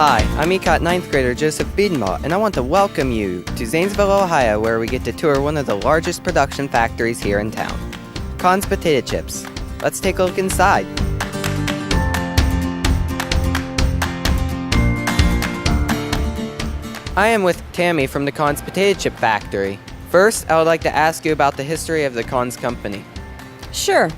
Hi, I'm Ecot 9th grader Joseph Biedenbach, and I want to welcome you to Zanesville, Ohio, where we get to tour one of the largest production factories here in town, Conn's Potato Chips. Let's take a look inside. I am with Tammy from the Conn's Potato Chip Factory. First, I would like to ask you about the history of the Conn's company. Sure.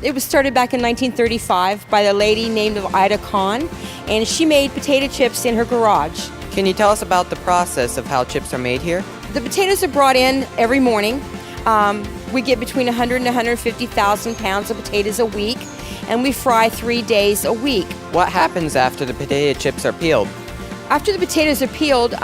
It was started back in 1935 by a lady named Conn, and she made potato chips in her garage. Can you tell us about the process of how chips are made here? The potatoes are brought in every morning. We get between 100 and 150,000 pounds of potatoes a week, and we fry 3 days a week. What happens after the potato chips are peeled? After the potatoes are peeled,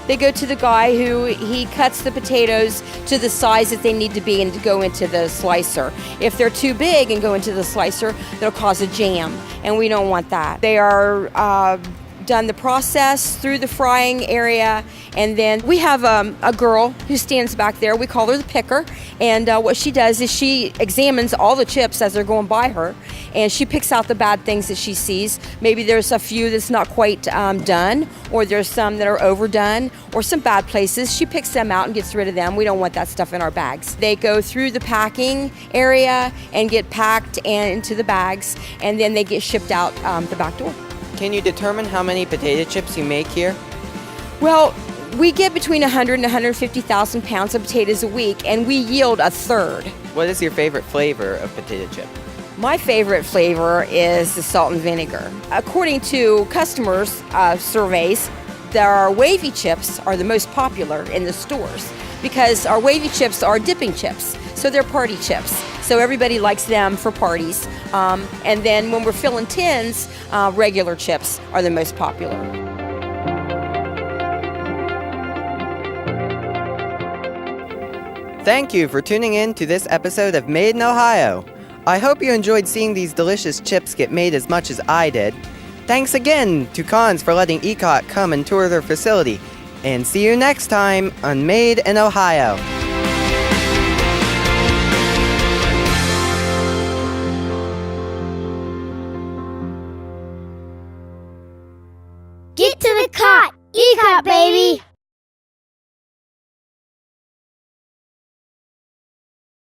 they go to the guy who he cuts the potatoes to the size that they need to be and to go into the slicer. If they're too big and go into the slicer, they'll cause a jam, and we don't want that. They are done the process through the frying area, and then we have a girl who stands back there. We call her the picker, and what she does is she examines all the chips as they're going by her, and she picks out the bad things that she sees. Maybe there's a few that's not quite done, or there's some that are overdone, or some bad places. She picks them out and gets rid of them. We don't want that stuff in our bags. They go through the packing area and get packed and into the bags, and then they get shipped out the back door. Can you determine how many potato chips you make here? Well, we get between 100 and 150,000 pounds of potatoes a week, and we yield a third. What is your favorite flavor of potato chip? My favorite flavor is the salt and vinegar. According to customers' surveys, our wavy chips are the most popular in the stores because our wavy chips are dipping chips, so they're party chips. So everybody likes them for parties. And then when we're filling tins, regular chips are the most popular. Thank you for tuning in to this episode of Made in Ohio. I hope you enjoyed seeing these delicious chips get made as much as I did. Thanks again to Conn's for letting Ecot come and tour their facility. And see you next time on Made in Ohio. Get to the cot! Ecot, baby!